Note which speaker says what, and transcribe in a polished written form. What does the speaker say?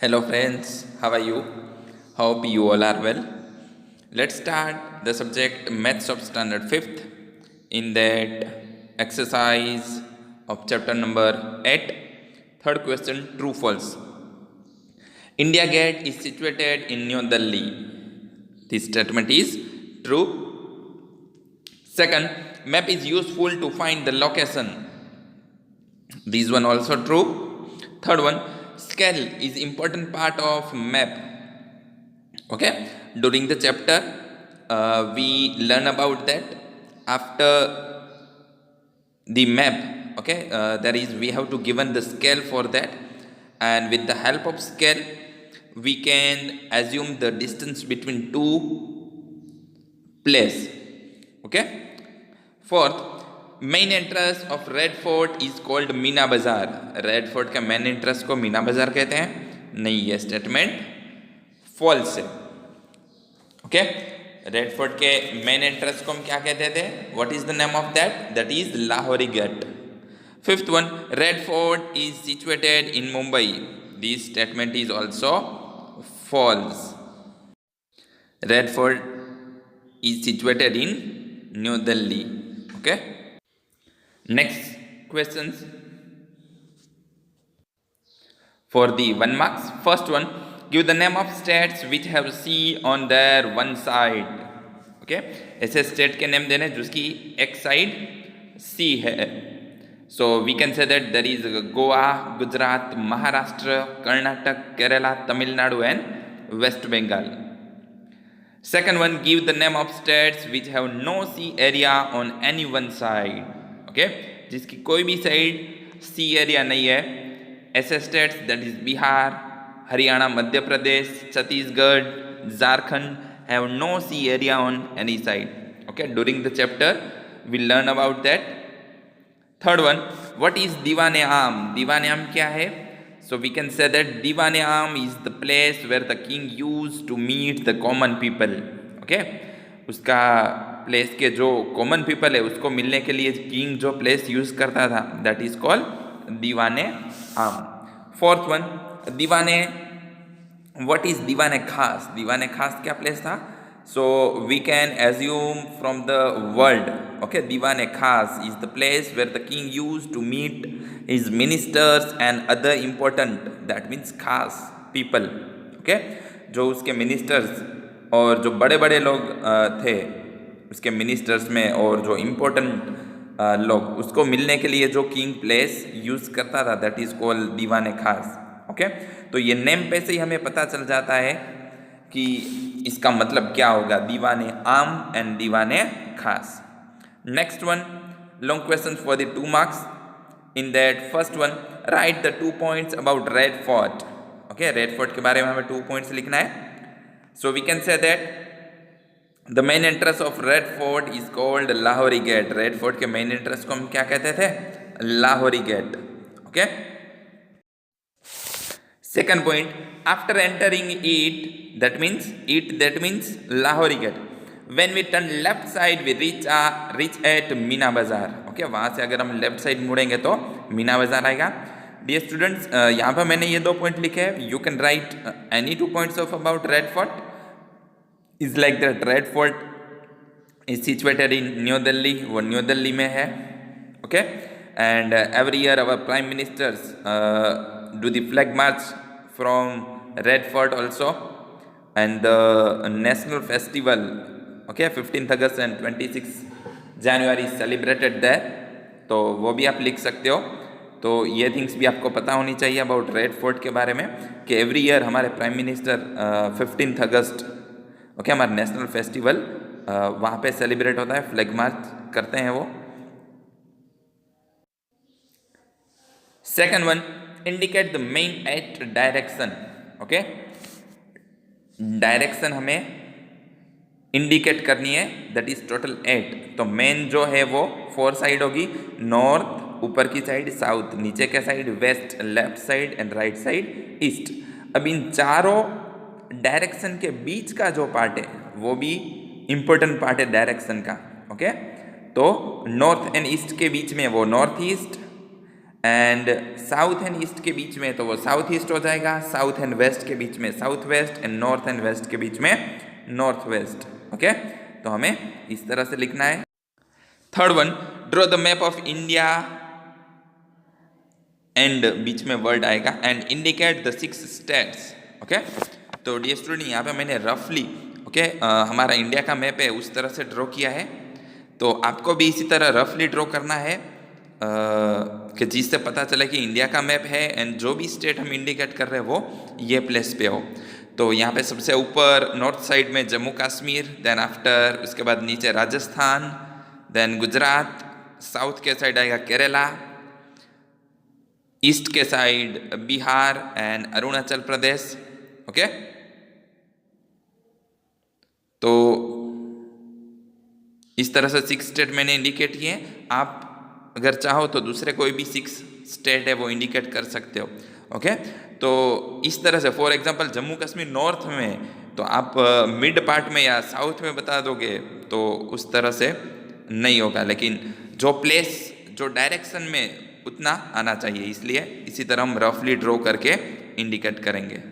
Speaker 1: Hello friends, how are you? Hope you all are well. Let's start the subject Maths of Standard 5th in that exercise of chapter number 8. Third question, true false. India Gate is situated in New Delhi. This statement is true. Second, map is useful to find the location. This one also true. Third one, scale is important part of map. Okay, during the chapter we learn about that. After the map, okay, there is we have to given the scale for that, and with the help of scale we can assume the distance between two place. Okay. Fourth, main entrance of Red Fort is called Meena Bazaar. Red Fort का main entrance को मीना बाजार कहते हैं? नहीं, ये statement false है. Okay, Red Fort के main entrance को हम क्या कहते थे? What is the name of that? That is Lahori gate. Fifth one, Red Fort is situated in Mumbai. This statement is also false. Red Fort is situated in New Delhi. Okay. Next questions for the 1 marks. First one, give the name of states which have sea on their one side. Okay, ऐसे state के name देने जिसकी एक side सी है. So we can say that there is Goa, Gujarat, Maharashtra, Karnataka, Kerala, Tamil Nadu and West Bengal. Second one, give the name of states which have no sea area on any one side. Okay, जिसकी कोई भी side सी area नहीं है. ऐसे states that is Bihar, Haryana, Madhya Pradesh, Chhattisgarh, Jharkhand have no sea area on any side. Okay, during the chapter we learn about that. Third one, what is Diwan-e Aam? Diwan-e Aam क्या है? So we can say that Diwan-e Aam is the place where the king used to meet the common people. Okay, उसका place के जो common people है उसको मिलने के लिए किंग जो प्लेस यूज करता था, दैट इज कॉल्ड दीवाने आम. फोर्थ वन, दीवाने, व्हाट इज दीवाने खास? दीवाने खास क्या प्लेस था? So we can assume from the word, okay, Diwan-e Khas is the place where the king used to meet his ministers and other important, that means khas people. Okay, जो उसके ministers और जो बड़े बड़े लोग थे उसके मिनिस्टर्स में और जो इम्पोर्टेंट लोग, उसको मिलने के लिए जो किंग प्लेस यूज करता था, दैट इज कॉल्ड दीवाने खास. ओके, तो ये नेम पे से ही हमें पता चल जाता है कि इसका मतलब क्या होगा, दीवाने आम and Diwane Khas. Next one, long question for the 2 marks. In that first one, write the 2 points about Red Fort. Okay, Red Fort के बारे में हमें 2 points लिखना है. So we can say that the main entrance of Red Fort is called Lahori Gate. Red Fort के main entrance को हम क्या कहते थे? Lahori Gate. Okay. Second point, after entering it, that means Lahori Gate. When we turn left side, we reach at Meena Bazaar. Okay, वहाँ से अगर हम लेफ्ट साइड मुड़ेंगे तो मीना बाजार आएगा. डियर स्टूडेंट्स, यहाँ पर मैंने ये 2 पॉइंट लिखे हैं. You can write any 2 points of about Red Fort. Is like that red Fort is situated in new Delhi. वो न्यू दिल्ली में है. Okay, and every year our prime ministers do the flag march from Red Fort also, and the national festival, okay, 15th August and 26th January is celebrated there. तो वो भी आप लिख सकते हो. तो ये थिंग्स भी आपको पता होनी चाहिए अबाउट रेड फोर्ट के बारे में कि एवरी ईयर हमारे प्राइम मिनिस्टर 15th अगस्त, ओके, हमारा नेशनल फेस्टिवल वहाँ पे सेलिब्रेट होता है, फ्लैग मार्च करते हैं वो. Second one, indicate the main 8 direction. Okay, direction हमें इंडिकेट करनी है, दैट इज टोटल 8. तो मेन जो है वो 4 साइड होगी. नॉर्थ ऊपर की साइड, साउथ नीचे के side, west left side and right side east. अब इन चारों डायरेक्शन के बीच का जो पार्ट है वो भी इंपॉर्टेंट पार्ट है डायरेक्शन का. ओके, तो नॉर्थ एंड ईस्ट के बीच में वो north east, and south and east के बीच में तो वो साउथ ईस्ट हो जाएगा, साउथ एंड वेस्ट के बीच में south west, and north and west के बीच में नॉर्थ वेस्ट। ओके, तो हमें इस तरह से लिखना है। Third one, draw the map of India, and बीच में वर्ड आएगा, and indicate the 6 states. Okay, तो डियर स्टूडेंट यहाँ पे मैंने रफली हमारा इंडिया का मैप है उस तरह से ड्रॉ किया है, तो आपको भी इसी तरह रफली ड्रॉ करना है कि जिससे पता चले कि इंडिया का मैप है एंड जो भी स्टेट हम इंडिकेट कर रहे हैं वो ये प्लेस पे हो। तो यहाँ पे सबसे ऊपर नॉर्थ साइड में जम्मू कश्मीर, देन आफ्टर उसके बाद नीचे राजस्थान, देन गुजरात, साउथ के साइड आएगा केरला, ईस्ट के side Bihar and Arunachal Pradesh. Okay, तो इस तरह से 6 स्टेट मैंने इंडिकेट किए। आप अगर चाहो तो दूसरे कोई भी 6 स्टेट है वो इंडिकेट कर सकते हो। ओके, तो इस तरह से for example Jammu Kashmir north में, तो आप मिड पार्ट में या साउथ में बता दोगे तो उस तरह से नहीं होगा, लेकिन जो प्लेस जो डायरेक्शन में उतना आना चाहिए, इसलिए इसी तरह हम रफली ड्रॉ करके इंडिकेट करेंगे।